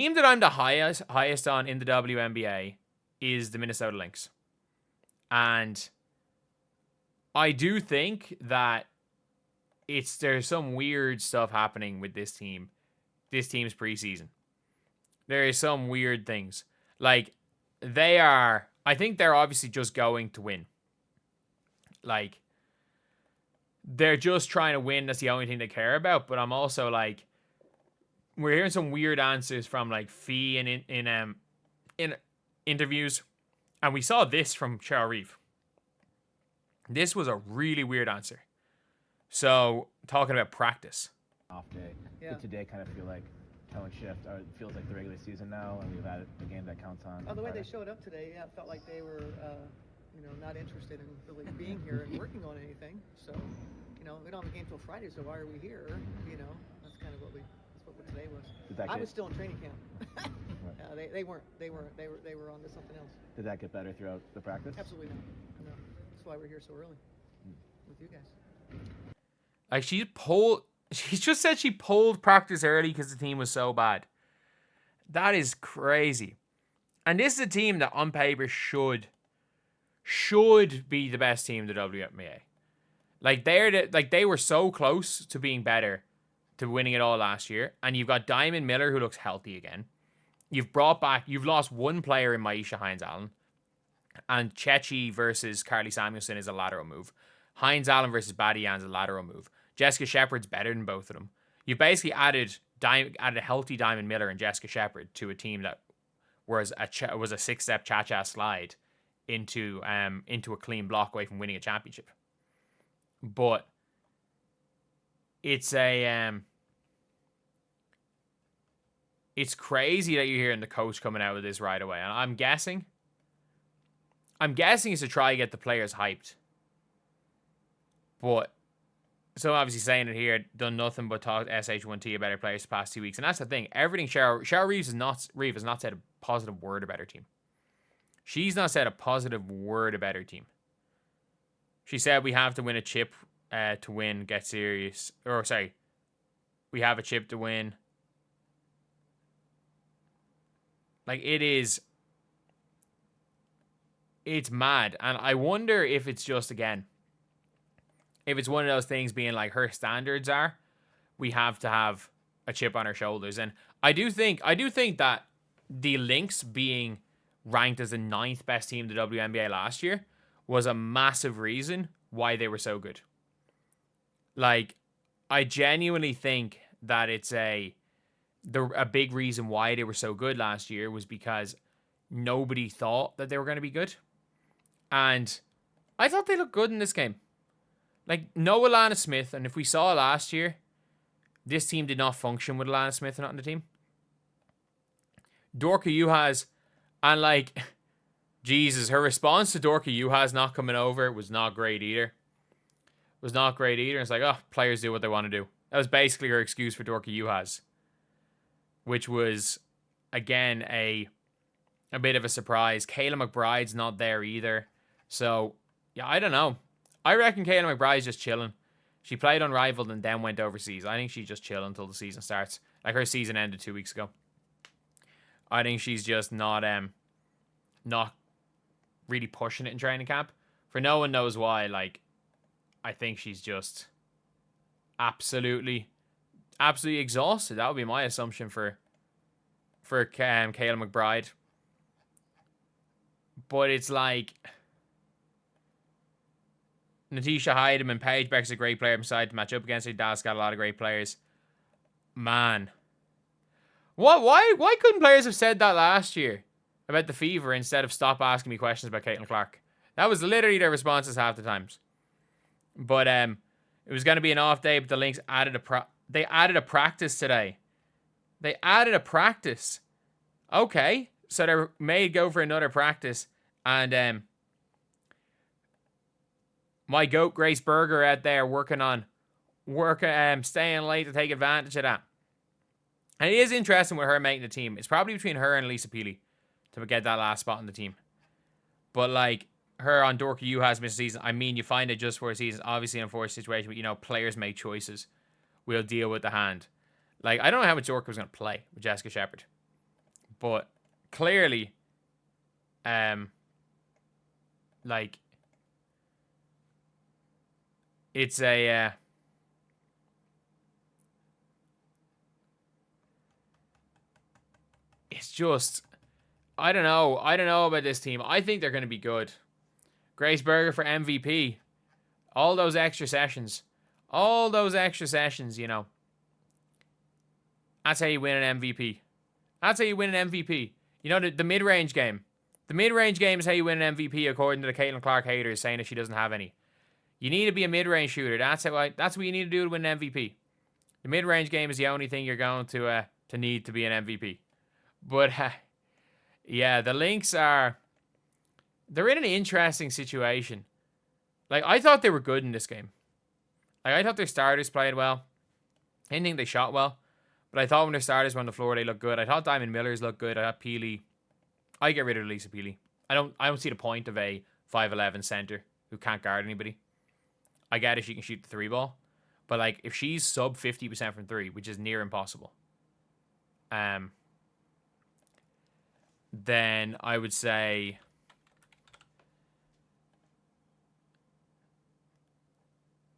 team that I'm the highest on in the WNBA is the Minnesota Lynx. And I do think that there's some weird stuff happening with this team. This team's preseason. There is some weird things. Like, I think they're obviously just going to win. Like, they're just trying to win. That's the only thing they care about. But I'm also like, we're hearing some weird answers from like Fee in interviews, and we saw this from Reeve. This was a really weird answer. So talking about practice. Off day. Yeah. Did today kind of feel like tone shift? Or it feels like the regular season now, and we've had a game that counts on. Oh, the way they showed up today, yeah, it felt like they were, not interested in really being here and working on anything. So, we don't have a game till Friday, so why are we here? That's kind of what today was. I was still in training camp. They weren't. They were on to something else. Did that get better throughout the practice? Absolutely not. No. That's why we're here so early with you guys. Like, she just said she pulled practice early because the team was so bad. That is crazy. And this is a team that on paper should be the best team in the WNBA. Like, they were so close to being better, to winning it all last year. And you've got Diamond Miller, who looks healthy again. You've lost one player in Maisha Hines-Allen. And Chechi versus Carly Samuelson is a lateral move. Hines-Allen versus Badian is a lateral move. Jessica Shepard's better than both of them. You basically added a healthy Diamond Miller and Jessica Shepard to a team that was a 6-step cha-cha slide into a clean block away from winning a championship. But it's it's crazy that you're hearing the coach coming out with this right away. And I'm guessing it's to try to get the players hyped. But so obviously saying it here, done nothing but talk to SH1T about our players the past 2 weeks. And that's the thing. Everything Reeve has not said a positive word about her team. She's not said a positive word about her team. She said we have to win a chip to win, get serious. Or sorry, we have a chip to win. Like, it's mad. And I wonder if it's just, again, if it's one of those things being like her standards are, we have to have a chip on our shoulders. And I do think that the Lynx being ranked as the 9th best team in the WNBA last year was a massive reason why they were so good. Like, I genuinely think that it's a big reason why they were so good last year was because nobody thought that they were going to be good. And I thought they looked good in this game. Like, no Alana Smith, and if we saw last year, this team did not function with Alana Smith not on the team. Dorka Juhas, and like, Jesus, her response to Dorka Juhas not coming over was not great either. It's like, oh, players do what they want to do. That was basically her excuse for Dorka Juhas, which was, again, a bit of a surprise. Kayla McBride's not there either. So, yeah, I don't know. I reckon Kayla McBride's just chilling. She played Unrivaled and then went overseas. I think she's just chilling until the season starts. Like, her season ended 2 weeks ago. I think she's just not really pushing it in training camp. For no one knows why. Like, I think she's just absolutely exhausted. That would be my assumption for Kayla McBride. But it's like, Natisha Hyde and Paige Bueckers a great player beside to match up against her. Dallas got a lot of great players. Man. Why couldn't players have said that last year about the fever instead of stop asking me questions about Caitlin Clark? That was literally their responses half the times. But it was going to be an off day, but the Lynx added a practice today. They added a practice. Okay. So they may go for another practice. And my goat Grace Berger out there staying late to take advantage of that. And it is interesting with her making the team. It's probably between her and Lisa Peely to get that last spot in the team. But like her on Dorka Juhas missed a season. I mean, you find it just for a season. Obviously, an unfortunate situation, but players make choices. We'll deal with the hand. Like, I don't know how much Dorka was going to play with Jessica Shepard. But clearly, like, it's a it's just, I don't know. I don't know about this team. I think they're going to be good. Grace Berger for MVP. All those extra sessions. All those extra sessions, you know. That's how you win an MVP. That's how you win an MVP. You know, the mid-range game. The mid-range game is how you win an MVP according to the Caitlin Clark haters saying that she doesn't have any. You need to be a mid-range shooter. That's what you need to do to win an MVP. The mid-range game is the only thing you're going to need to be an MVP. But, yeah, the Lynx they're in an interesting situation. Like, I thought they were good in this game. Like, I thought their starters played well. I didn't think they shot well. But I thought when their starters were on the floor, they looked good. I thought Diamond Miller's looked good. I thought Peely. I get rid of Lisa Peely. I don't see the point of a 5'11" center who can't guard anybody. I get if she can shoot the 3 ball. But, like, if she's sub 50% from 3, which is near impossible, then I would say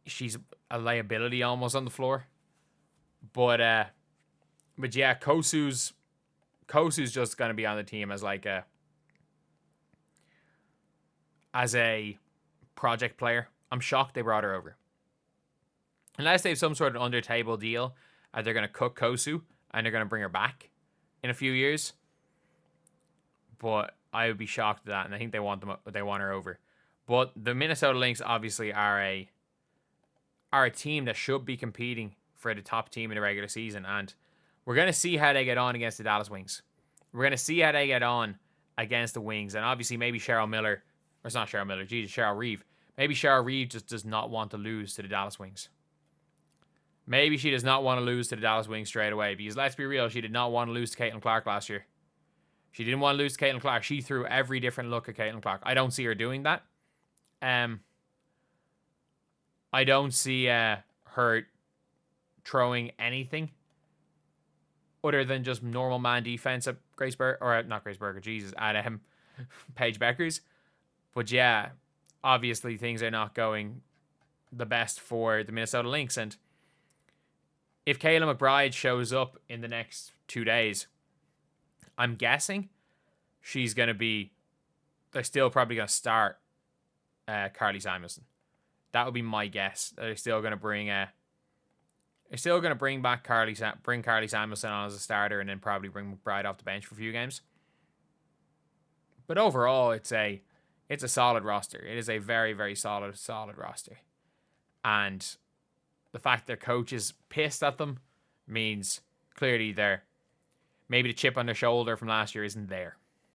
she's a liability almost on the floor. But yeah, Kosu's just going to be on the team as like as a project player. I'm shocked they brought her over. Unless they have some sort of under-table deal, they're going to cook Kosu and they're going to bring her back in a few years. But I would be shocked at that, and I think they want her over. But the Minnesota Lynx obviously are a team that should be competing for the top team in the regular season, and we're going to see how they get on against the Dallas Wings. We're going to see how they get on against the Wings, and obviously maybe Cheryl Reeve. Maybe Cheryl Reeve just does not want to lose to the Dallas Wings. Maybe she does not want to lose to the Dallas Wings straight away, because let's be real, she did not want to lose to Caitlin Clark last year. She didn't want to lose to Caitlin Clark. She threw every different look at Caitlin Clark. I don't see her doing that. I don't see her throwing anything other than just normal man defense at Paige Bueckers. But yeah, obviously things are not going the best for the Minnesota Lynx. And if Kayla McBride shows up in the next 2 days, I'm guessing they're still probably going to start Carly Samuelson. That would be my guess. They're still going to bring back Carly Samuelson on as a starter, and then probably bring McBride off the bench for a few games. But overall, it's a solid roster. It is a very, very solid roster. And the fact their coach is pissed at them means clearly maybe the chip on their shoulder from last year isn't there.